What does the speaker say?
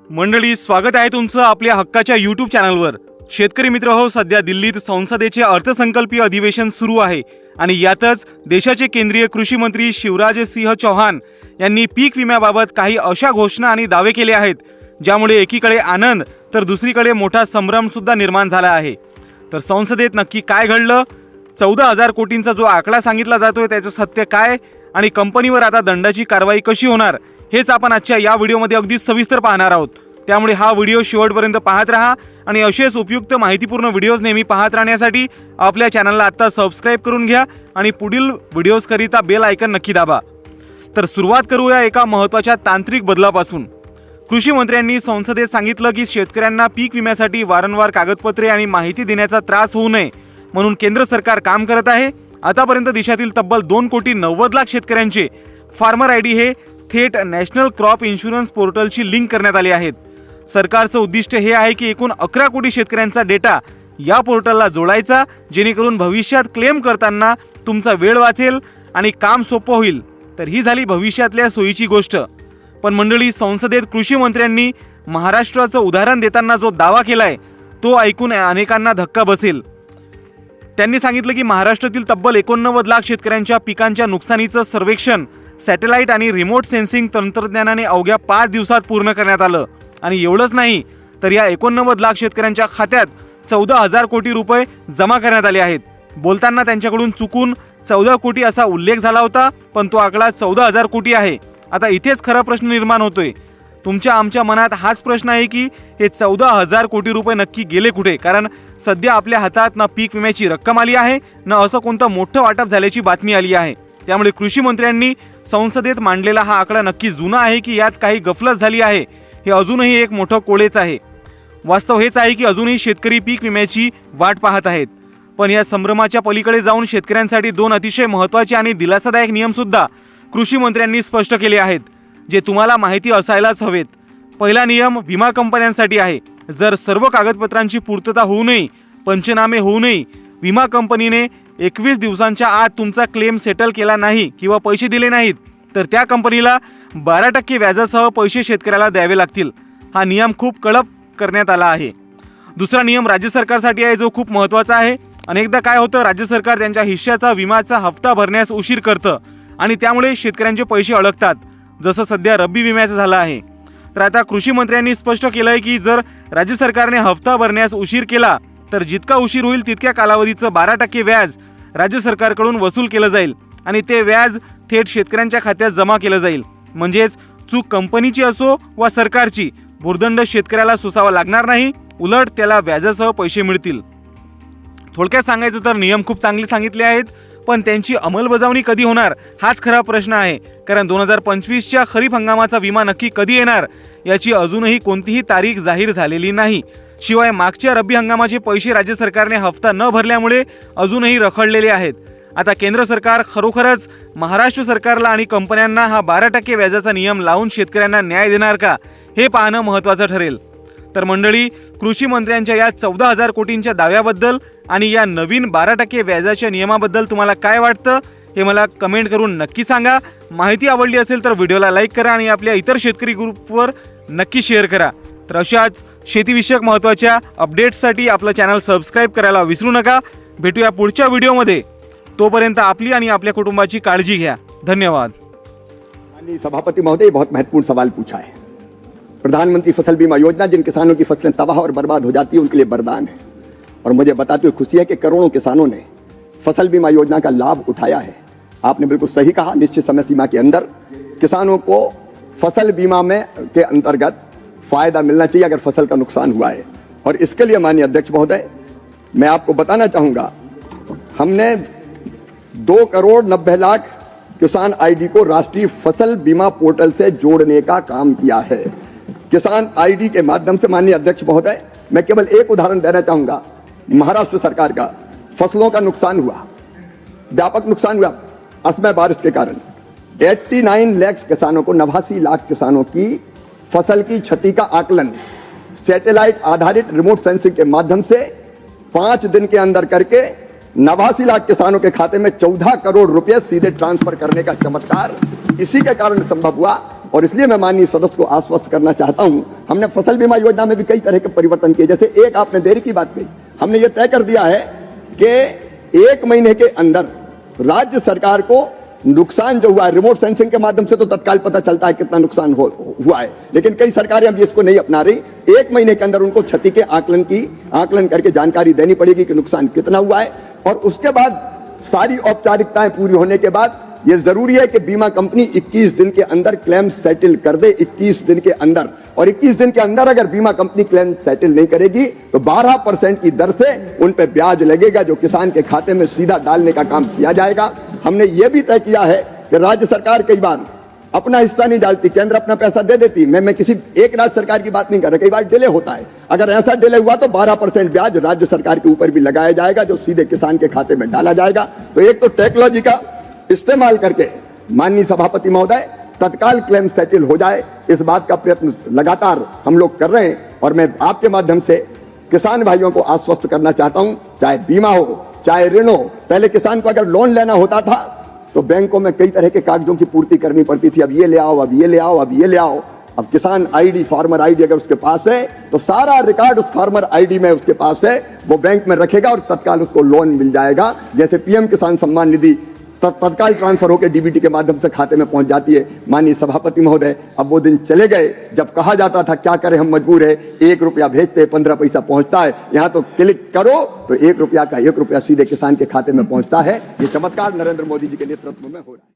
मंडळी, स्वागत आहे तुमचं आपल्या हक्काच्या YouTube चॅनलवर। शेतकरी मित्र हो, सध्या दिल्लीत संसदेचे अर्थसंकल्पीय अधिवेशन सुरू आहे आणि यातच देशाचे केंद्रीय कृषी मंत्री शिवराज सिंह चौहान यांनी पीक विम्याबाबत काही अशा घोषणा आणि दावे केले आहेत ज्यामुळे एकीकडे आनंद तर दुसरीकडे मोठा संभ्रम सुद्धा निर्माण झाला आहे। तर संसदेत नक्की काय घडलं, 14,000 कोटींचा जो आकडा सांगितला जातोय त्याचं सत्य काय आणि कंपनीवर आता दंडाची कारवाई कशी होणार हेच आपण आजच्या या व्हिडिओमध्ये अगदी सविस्तर पाहणार आहोत। त्यामुळे हा व्हिडिओ शेवटपर्यंत पाहत राहा आणि असेच उपयुक्त माहितीपूर्ण व्हिडिओज नेहमी पाहत राहण्यासाठी आपल्या चॅनलला आता सबस्क्राइब करून घ्या आणि पुढील व्हिडिओज करिता बेल आयकॉन नक्की दाबा। तर सुरुवात करूया एका महत्त्वाच्या तांत्रिक बदलापासून। कृषी मंत्र्यांनी संसदेत सांगितलं की शेतकऱ्यांना पीक विम्यासाठी वारंवार कागदपत्रे आणि माहिती देण्याचा त्रास होऊ नये म्हणून केंद्र सरकार काम करत आहे। आतापर्यंत देशातील तब्बल 2,90,00,000 शेतकऱ्यांचे फार्मर आयडी हे थेट नॅशनल क्रॉप इन्शुरन्स पोर्टलशी लिंक करण्यात आले आहेत। सरकारचं उद्दिष्ट हे आहे की एकूण 11 कोटी शेतकऱ्यांचा डेटा या पोर्टलला जोडायचा, जेणेकरून भविष्यात क्लेम करताना तुमचा वेळ वाचेल आणि काम सोपं होईल। तर ही झाली भविष्यातल्या सोयीची गोष्ट। पण मंडळी, संसदेत कृषी मंत्र्यांनी महाराष्ट्राचं उदाहरण देताना जो दावा केलाय तो ऐकून अनेकांना धक्का बसेल। त्यांनी सांगितलं की महाराष्ट्रातील तब्बल 89,00,000 शेतकऱ्यांच्या पिकांच्या नुकसानीचं सर्वेक्षण सॅटेलाइट आणि रिमोट सेन्सिंग तंत्रज्ञानाने अवघ्या 5 दिवसात पूर्ण करण्यात आलं। आणि एवढंच नाही तर या 89,00,000 शेतकऱ्यांच्या खात्यात 14,000 कोटी रुपये जमा करण्यात आले आहेत। बोलताना त्यांच्याकडून चुकून 14 कोटी असा उल्लेख झाला होता, पण तो आकडा 14,000 कोटी आहे। आता इथेच खरा प्रश्न निर्माण होतोय। तुमच्या आमच्या मनात हाच प्रश्न आहे की हे 14,000 कोटी रुपये नक्की गेले कुठे, कारण सध्या आपल्या हातात ना पीक विम्याची रक्कम आली आहे ना असं कोणतं मोठं वाटप झाल्याची बातमी आली आहे। त्यामुळे कृषी मंत्र्यांनी संसदेत मांडलेला हा आकडा नक्की जुना आहे की यात काही गफलत झाली आहे हे अजूनही एक मोठं कोळेच आहे। वास्तव हेच आहे की अजूनही शेतकरी पीक विम्याची वाट पाहत आहेत। पण या संभ्रमाच्या पलीकडे जाऊन शेतकऱ्यांसाठी 2 अतिशय महत्त्वाचे आणि दिलासादायक नियम सुद्धा कृषी मंत्र्यांनी स्पष्ट केले आहेत, जे तुम्हाला माहिती असायलाच हवेत। पहिला नियम विमा कंपन्यांसाठी आहे। जर सर्व कागदपत्रांची पूर्तता होऊ नये, पंचनामे होऊ नये, विमा कंपनीने 21 दिवसांच्या आत तुमचा क्लेम सेटल केला नाही किंवा पैसे दिले नाहीत तर त्या कंपनीला 12% व्याजासह पैसे शेतकऱ्याला द्यावे लागतील। हा नियम खूप कडक करण्यात आला आहे। दुसरा नियम राज्य सरकारसाठी आहे, जो खूप महत्त्वाचा आहे। अनेकदा काय होतं, राज्य सरकार त्यांच्या हिश्श्याचा विम्याचा हप्ता भरण्यास उशीर करतं आणि त्यामुळे शेतकऱ्यांचे पैसे अडकतात, जसं सध्या रब्बी विम्याचं झालं आहे। तर आता कृषी मंत्र्यांनी स्पष्ट केलं आहे की जर राज्य सरकारने हप्ता भरण्यास उशीर केला तर जितका उशीर होईल तितक्या कालावधीचं 12% व्याज राज्य सरकारकडून वसूल केलं जाईल आणि ते व्याज थेट शेतकऱ्यांच्या खात्यात जमा केलं जाईल। म्हणजेच चूक कंपनीची असो वा सरकारची, भुर्दंड शेतकऱ्याला सोसावा लागणार नाही, उलट त्याला व्याजासह पैसे मिळतील। थोडक्यात सांगायचं तर नियम खूप चांगले सांगितले आहेत, पण त्यांची अंमलबजावणी कधी होणार हाच खरा प्रश्न आहे। कारण 2025च्या खरीप हंगामाचा विमा नक्की कधी येणार याची अजूनही कोणतीही तारीख जाहीर झालेली नाही। शिवाय मागच्या रब्बी हंगामाचे पैसे राज्य सरकारने हप्ता न भरल्यामुळे अजूनही रखडलेले आहेत। आता केंद्र सरकार खरोखरच महाराष्ट्र सरकारला आणि कंपन्यांना हा 12% व्याजाचा नियम लावून शेतकऱ्यांना न्याय देणार का हे पाहणं महत्त्वाचं ठरेल। तर मंडळी, कृषी मंत्र्यांच्या या 14,000 कोटींच्या दाव्याबद्दल आणि या नवीन 12% व्याजाच्या नियमाबद्दल तुम्हाला काय वाटतं हे मला कमेंट करून नक्की सांगा। माहिती आवडली असेल तर व्हिडिओला लाईक करा आणि आपल्या इतर शेतकरी ग्रुपवर नक्की शेअर करा। तर अशाच शेतीविषयक महत्त्वाच्या अपडेट्ससाठी आपलं चॅनल सबस्क्राइब करायला विसरू नका। भेटूया पुढच्या व्हिडिओमध्ये, तोपर्यंत आपली आणि आपल्या कुटुंबाची काळजी घ्या। धन्यवाद। माननीय सभापति महोदय, बहुत महत्वपूर्ण सवाल पूछा है। प्रधानमंत्री फसल बीमा योजना जिन किसानों की फसलें तबाह और बर्बाद हो जाती है उनके लिए वरदान है, और मुझे बताते हुए खुशी है कि करोड़ों किसानों ने फसल बीमा योजना का लाभ उठाया है। आपने बिल्कुल सही कहा, निश्चित समय सीमा के अंदर किसानों को फसल बीमा में के अंतर्गत फायदा मिलना चाहिए अगर फसल का नुकसान हुआ है। और इसके लिए माननीय अध्यक्ष महोदय, मैं आपको बताना चाहूंगा, हमने 2,90,00,000 किसान आईडी को राष्ट्रीय फसल बीमा पोर्टल से जोड़ने का काम किया है। किसान आईडी के माध्यम से माननीय अध्यक्ष महोदय, मैं केवल एक उदाहरण देना चाहूंगा। महाराष्ट्र सरकार का फसलों का नुकसान हुआ, व्यापक नुकसान हुआ असमय बारिश के कारण। 89 लाख किसानों को, 89 लाख किसानों की फसल की क्षति का आकलन सैटेलाइट आधारित रिमोट सेंसिंग के माध्यम से 5 दिन के अंदर करके 89 लाख किसानों के खाते में 14 करोड़ रुपए सीधे ट्रांसफर करने का चमत्कार इसी के कारण संभव हुआ। और इसलिए मैं माननीय सदस्य को आश्वस्त करना चाहता हूं हमने फसल बीमा योजना में भी कई तरह के परिवर्तन किए। जैसे एक आपने देरी की बात कही, हमने ये तय कर दिया है कि 1 महीने के अंदर राज्य सरकार को नुकसान जो हुआ है, रिमोट सेंसिंग के माध्यम से तो तत्काल पता चलता है कितना नुकसान हुआ है, लेकिन कई सरकारें अब इसको नहीं अपना रही। 1 महीने के अंदर उनको क्षति के आकलन करके जानकारी देनी पड़ेगी कि नुकसान कितना हुआ है, और उसके बाद सारी औपचारिकताएं पूरी होने के बाद ये जरूरी है कि बीमा कंपनी 21 दिन के अंदर क्लेम सेटल कर दे, 21 दिन के अंदर। और 21 दिन के अंदर अगर बीमा कंपनी क्लेम सेटल नहीं करेगी तो 12% की दर से उन पे ब्याज लगेगा, जो किसान के खाते में सीधा डालने का काम किया जाएगा। हमने ये भी तय किया है कि राज्य सरकार कई बार अपना हिस्सा नहीं डालती, केंद्र अपना पैसा दे देती। मैं किसी एक राज्य सरकार की बात नहीं कर रहा, कई बार डिले होता है। अगर ऐसा डिले हुआ तो 12% ब्याज राज्य सरकार के ऊपर भी लगाया जाएगा, जो सीधे किसान के खाते में डाला जाएगा। तो एक तो टेक्नोलॉजी का इस्तेमाल करके माननीय सभापति महोदय तत्काल क्लेम सेटल हो जाए, इस बात का प्रयत्न लगातार हम लोग कर रहे हैं। और मैं आपके माध्यम से किसान भाइयों को आश्वस्त करना चाहता हूं, चाहे बीमा हो चाहे ऋण हो। पहले किसान को अगर लोन लेना होता था तो बैंकों में कई तरह के कागजों की पूर्ति करनी पड़ती थी, अब ये ले आओ, अब ये ले आओ, अब ये ले आओ। अब किसान आईडी, फार्मर आईडी अगर उसके पास है तो सारा रिकॉर्ड उस फार्मर आईडी में उसके पास है, वो बैंक में रखेगा और तत्काल उसको लोन मिल जाएगा। जैसे पीएम किसान सम्मान निधि तत्काल ट्रांसफर होकर डीबीटी के माध्यम से खाते में पहुंच जाती है। माननीय सभापति महोदय, अब वो दिन चले गए जब कहा जाता था क्या करें हम मजबूर है, 1 रुपया भेजते 15 पैसा पहुंचता है। यहाँ तो क्लिक करो तो 1 रुपया का 1 रुपया सीधे किसान के खाते में पहुंचता है। ये चमत्कार नरेंद्र मोदी जी के नेतृत्व में हो रहा है।